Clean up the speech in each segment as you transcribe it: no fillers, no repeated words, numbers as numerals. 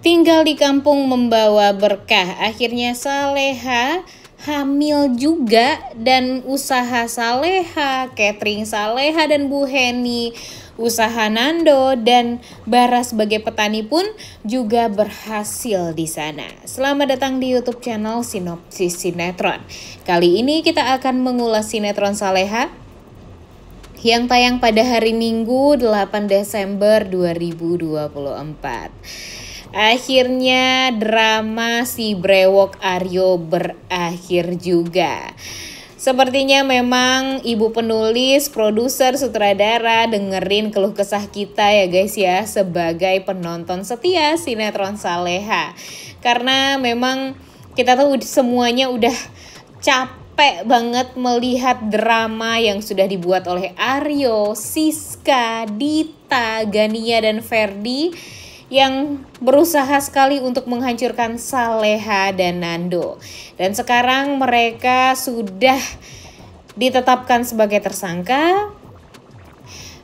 Tinggal di kampung membawa berkah. Akhirnya Saleha hamil juga, dan usaha Saleha, catering Saleha dan Bu Heni, usaha Nando dan Bara sebagai petani pun juga berhasil di sana. Selamat datang di YouTube channel Sinopsis Sinetron. Kali ini kita akan mengulas sinetron Saleha yang tayang pada hari Minggu 8 Desember 2024. Akhirnya drama si brewok Aryo berakhir juga. Sepertinya memang ibu penulis, produser, sutradara dengerin keluh kesah kita ya guys ya, sebagai penonton setia sinetron Saleha. Karena memang kita tuh semuanya udah capek banget melihat drama yang sudah dibuat oleh Aryo, Siska, Dita, Gania, dan Ferdi yang berusaha sekali untuk menghancurkan Saleha dan Nando. Dan sekarang mereka sudah ditetapkan sebagai tersangka.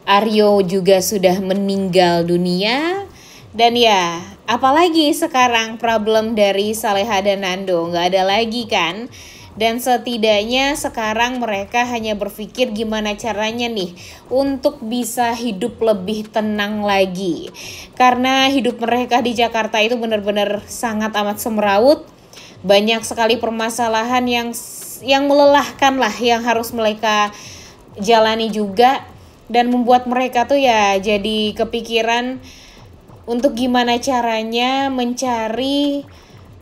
Aryo juga sudah meninggal dunia. Dan ya, apalagi sekarang problem dari Saleha dan Nando, nggak ada lagi kan? Dan setidaknya sekarang mereka hanya berpikir gimana caranya nih untuk bisa hidup lebih tenang lagi. Karena hidup mereka di Jakarta itu benar-benar sangat amat semeraut. Banyak sekali permasalahan yang melelahkan lah yang harus mereka jalani juga. Dan membuat mereka tuh ya jadi kepikiran untuk gimana caranya mencari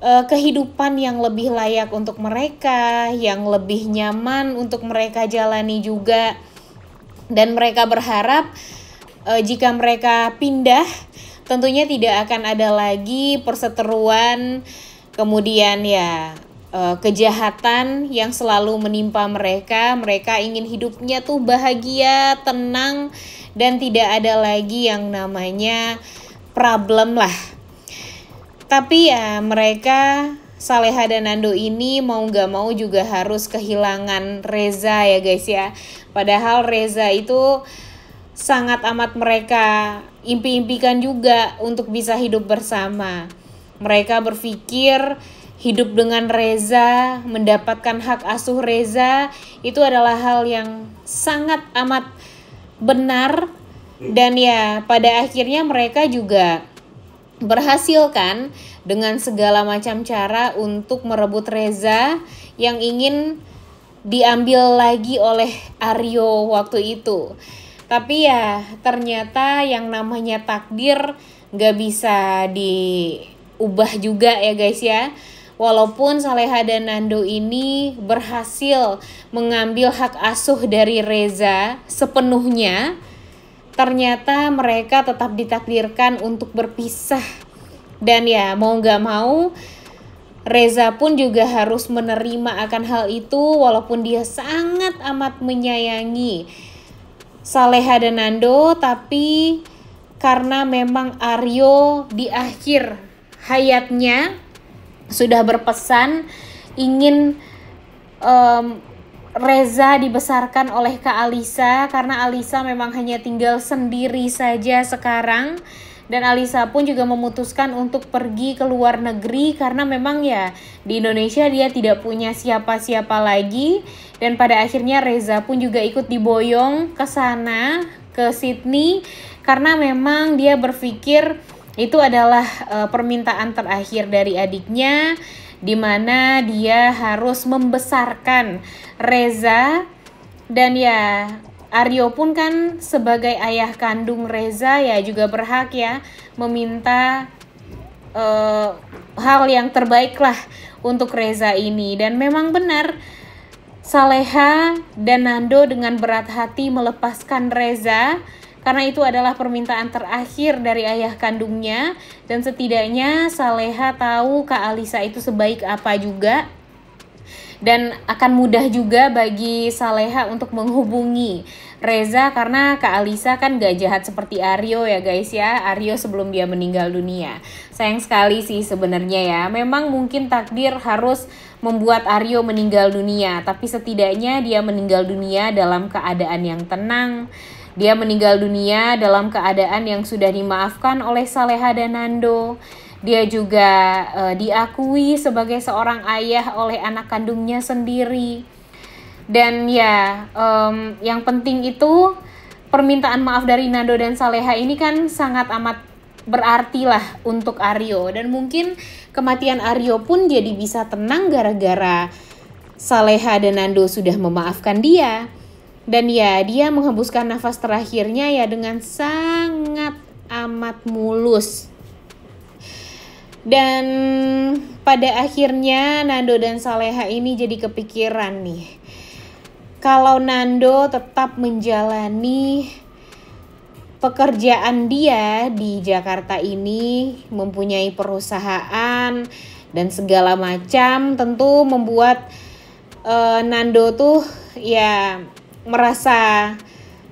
kehidupan yang lebih layak untuk mereka, yang lebih nyaman untuk mereka jalani juga. Dan mereka berharap jika mereka pindah, tentunya tidak akan ada lagi perseteruan, kemudian ya kejahatan yang selalu menimpa mereka. Mereka ingin hidupnya tuh bahagia, tenang, dan tidak ada lagi yang namanya problem lah. Tapi ya mereka, Saleha dan Nando ini mau gak mau juga harus kehilangan Reza ya guys ya. Padahal Reza itu sangat amat mereka impi-impikan juga untuk bisa hidup bersama. Mereka berpikir hidup dengan Reza, mendapatkan hak asuh Reza, itu adalah hal yang sangat amat benar. Dan ya pada akhirnya mereka juga berhasil kan dengan segala macam cara untuk merebut Reza yang ingin diambil lagi oleh Aryo waktu itu. Tapi ya ternyata yang namanya takdir gak bisa diubah juga ya guys ya. Walaupun Saleha dan Nando ini berhasil mengambil hak asuh dari Reza sepenuhnya, ternyata mereka tetap ditakdirkan untuk berpisah. Dan ya mau gak mau Reza pun juga harus menerima akan hal itu, walaupun dia sangat amat menyayangi Saleha dan Nando. Tapi karena memang Aryo di akhir hayatnya sudah berpesan ingin Reza dibesarkan oleh Kak Alisa, karena Alisa memang hanya tinggal sendiri saja sekarang. Dan Alisa pun juga memutuskan untuk pergi ke luar negeri karena memang ya di Indonesia dia tidak punya siapa-siapa lagi. Dan pada akhirnya Reza pun juga ikut diboyong ke sana, ke Sydney, karena memang dia berpikir itu adalah permintaan terakhir dari adiknya, di mana dia harus membesarkan Reza. Dan ya Aryo pun kan sebagai ayah kandung Reza ya juga berhak ya meminta hal yang terbaik lah untuk Reza ini. Dan memang benar Saleha dan Nando dengan berat hati melepaskan Reza karena itu adalah permintaan terakhir dari ayah kandungnya. Dan setidaknya Saleha tahu Kak Alisa itu sebaik apa juga. Dan akan mudah juga bagi Saleha untuk menghubungi Reza karena Kak Alisa kan gak jahat seperti Aryo ya guys ya. Aryo sebelum dia meninggal dunia. Sayang sekali sih sebenarnya ya. Memang mungkin takdir harus membuat Aryo meninggal dunia, tapi setidaknya dia meninggal dunia dalam keadaan yang tenang. Dia meninggal dunia dalam keadaan yang sudah dimaafkan oleh Saleha dan Nando. Dia juga diakui sebagai seorang ayah oleh anak kandungnya sendiri. Dan ya, yang penting itu permintaan maaf dari Nando dan Saleha ini kan sangat amat berarti lah untuk Aryo. Dan mungkin kematian Aryo pun jadi bisa tenang gara-gara Saleha dan Nando sudah memaafkan dia. Dan ya, dia menghembuskan nafas terakhirnya ya dengan sangat amat mulus. Dan pada akhirnya Nando dan Saleha ini jadi kepikiran nih, kalau Nando tetap menjalani pekerjaan dia di Jakarta ini, mempunyai perusahaan dan segala macam, tentu membuat Nando tuh ya merasa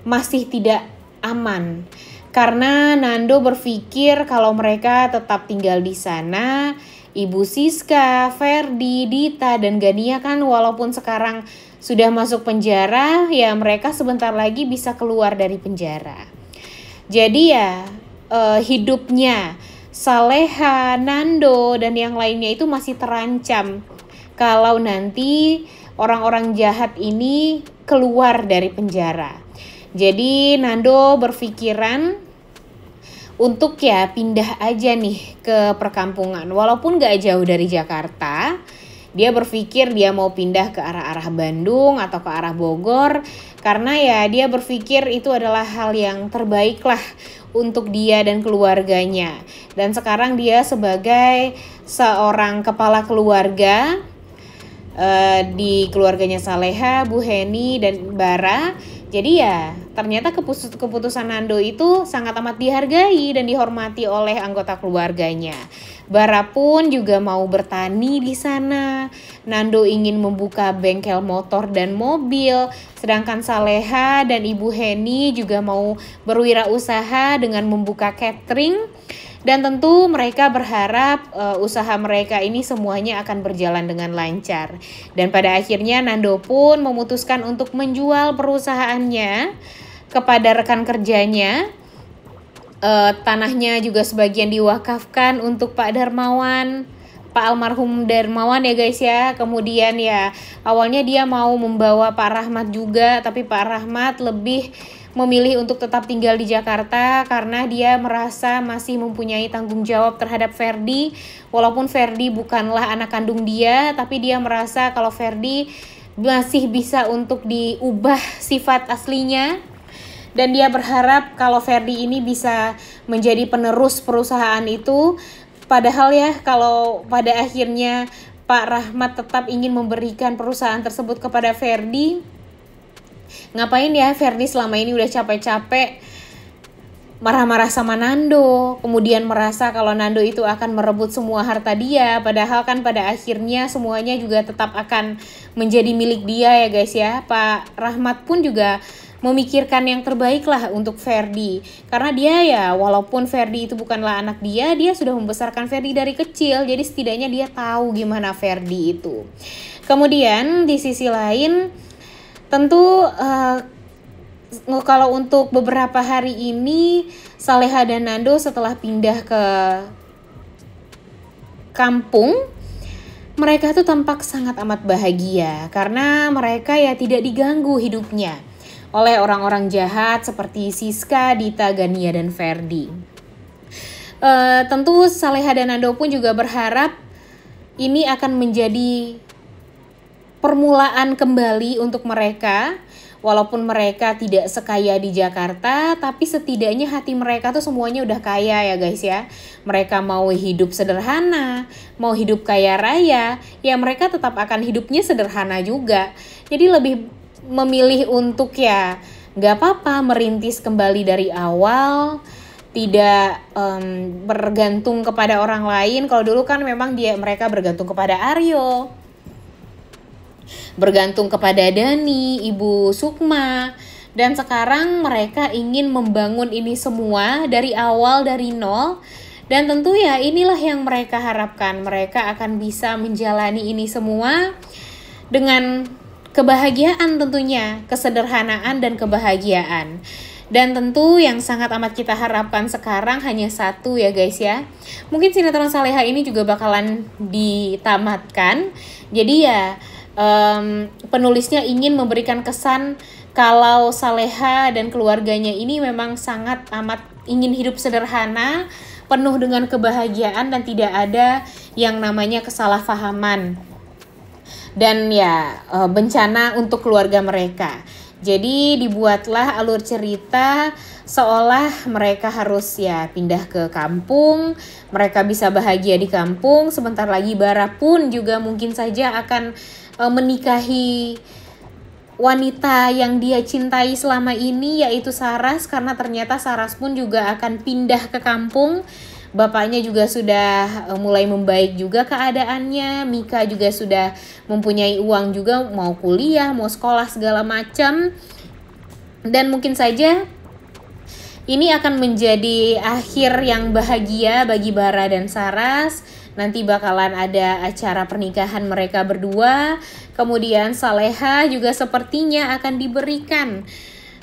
masih tidak aman. Karena Nando berpikir kalau mereka tetap tinggal di sana, Ibu Siska, Ferdi, Dita, dan Gania kan walaupun sekarang sudah masuk penjara, ya mereka sebentar lagi bisa keluar dari penjara. Jadi ya hidupnya Saleha, Nando, dan yang lainnya itu masih terancam kalau nanti orang-orang jahat ini keluar dari penjara. Jadi Nando berpikiran untuk ya pindah aja nih ke perkampungan. Walaupun gak jauh dari Jakarta, dia berpikir dia mau pindah ke arah-arah Bandung atau ke arah Bogor. Karena ya dia berpikir itu adalah hal yang terbaik lah untuk dia dan keluarganya. Dan sekarang dia sebagai seorang kepala keluarga di keluarganya Saleha, Bu Heni, dan Bara. Jadi ya ternyata keputusan Nando itu sangat amat dihargai dan dihormati oleh anggota keluarganya. Bara pun juga mau bertani di sana. Nando ingin membuka bengkel motor dan mobil. Sedangkan Saleha dan Ibu Heni juga mau berwirausaha dengan membuka catering. Dan tentu mereka berharap usaha mereka ini semuanya akan berjalan dengan lancar. Dan pada akhirnya Nando pun memutuskan untuk menjual perusahaannya kepada rekan kerjanya. Tanahnya juga sebagian diwakafkan untuk Pak Darmawan, Pak almarhum Darmawan ya guys ya. Kemudian ya awalnya dia mau membawa Pak Rahmat juga, tapi Pak Rahmat lebih memilih untuk tetap tinggal di Jakarta karena dia merasa masih mempunyai tanggung jawab terhadap Ferdi. Walaupun Ferdi bukanlah anak kandung dia, tapi dia merasa kalau Ferdi masih bisa untuk diubah sifat aslinya. Dan dia berharap kalau Ferdi ini bisa menjadi penerus perusahaan itu. Padahal ya kalau pada akhirnya Pak Rahmat tetap ingin memberikan perusahaan tersebut kepada Ferdi, ngapain ya Ferdi selama ini udah capek-capek marah-marah sama Nando, kemudian merasa kalau Nando itu akan merebut semua harta dia, padahal kan pada akhirnya semuanya juga tetap akan menjadi milik dia ya guys ya. Pak Rahmat pun juga memikirkan yang terbaik lah untuk Ferdi, karena dia ya walaupun Ferdi itu bukanlah anak dia sudah membesarkan Ferdi dari kecil, jadi setidaknya dia tahu gimana Ferdi itu. Kemudian di sisi lain tentu kalau untuk beberapa hari ini Saleha dan Nando setelah pindah ke kampung, mereka tuh tampak sangat amat bahagia karena mereka ya tidak diganggu hidupnya oleh orang-orang jahat seperti Siska, Dita, Gania, dan Ferdi. Tentu Saleha dan Nando pun juga berharap ini akan menjadi permulaan kembali untuk mereka. Walaupun mereka tidak sekaya di Jakarta, tapi setidaknya hati mereka tuh semuanya udah kaya ya guys ya. Mereka mau hidup sederhana, mau hidup kaya raya, ya mereka tetap akan hidupnya sederhana juga. Jadi lebih memilih untuk ya gak apa-apa merintis kembali dari awal, tidak bergantung kepada orang lain. Kalau dulu kan memang mereka bergantung kepada Aryo, bergantung kepada Dani, Ibu Sukma, dan sekarang mereka ingin membangun ini semua dari awal, dari nol. Dan tentu ya inilah yang mereka harapkan, mereka akan bisa menjalani ini semua dengan kebahagiaan tentunya, kesederhanaan dan kebahagiaan. Dan tentu yang sangat amat kita harapkan sekarang hanya satu ya guys ya. Mungkin sinetron Saleha ini juga bakalan ditamatkan. Jadi ya penulisnya ingin memberikan kesan kalau Saleha dan keluarganya ini memang sangat amat ingin hidup sederhana, penuh dengan kebahagiaan dan tidak ada yang namanya kesalahpahaman. Dan ya bencana untuk keluarga mereka. Jadi dibuatlah alur cerita seolah mereka harus ya pindah ke kampung, mereka bisa bahagia di kampung, sebentar lagi Bara pun juga mungkin saja akan menikahi wanita yang dia cintai selama ini yaitu Saras, karena ternyata Saras pun juga akan pindah ke kampung. Bapaknya juga sudah mulai membaik juga keadaannya. Mika juga sudah mempunyai uang juga, mau kuliah, mau sekolah segala macam. Dan mungkin saja ini akan menjadi akhir yang bahagia bagi Bara dan Saras. Nanti bakalan ada acara pernikahan mereka berdua. Kemudian Saleha juga sepertinya akan diberikan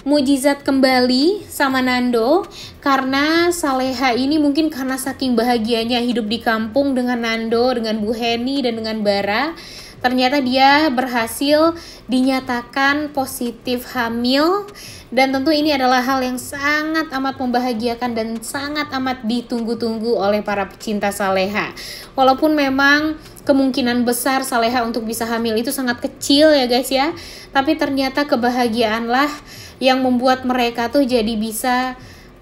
mujizat kembali sama Nando, karena Saleha ini mungkin karena saking bahagianya hidup di kampung dengan Nando, dengan Bu Heni dan dengan Bara, ternyata dia berhasil dinyatakan positif hamil. Dan tentu ini adalah hal yang sangat amat membahagiakan dan sangat amat ditunggu-tunggu oleh para pecinta Saleha. Walaupun memang kemungkinan besar Saleha untuk bisa hamil itu sangat kecil ya guys ya, tapi ternyata kebahagiaanlah yang membuat mereka tuh jadi bisa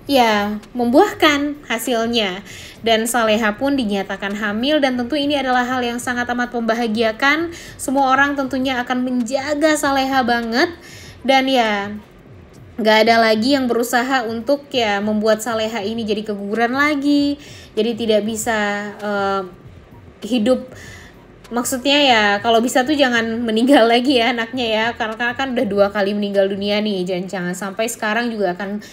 ya membuahkan hasilnya. Dan Saleha pun dinyatakan hamil, dan tentu ini adalah hal yang sangat amat membahagiakan. Semua orang tentunya akan menjaga Saleha banget, dan ya gak ada lagi yang berusaha untuk ya membuat Saleha ini jadi keguguran lagi, jadi tidak bisa hidup. Maksudnya ya kalau bisa tuh jangan meninggal lagi ya anaknya ya, karena kan udah 2 kali meninggal dunia nih, jangan sampai sekarang juga akan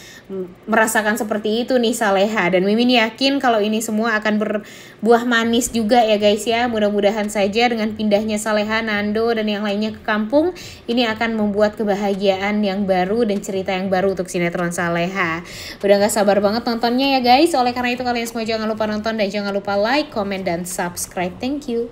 merasakan seperti itu nih Saleha. Dan Mimin yakin kalau ini semua akan berbuah manis juga ya guys ya. Mudah-mudahan saja dengan pindahnya Saleha, Nando dan yang lainnya ke kampung, ini akan membuat kebahagiaan yang baru dan cerita yang baru untuk sinetron Saleha. Udah gak sabar banget nontonnya ya guys. Oleh karena itu kalian semua jangan lupa nonton dan jangan lupa like, comment, dan subscribe. Thank you.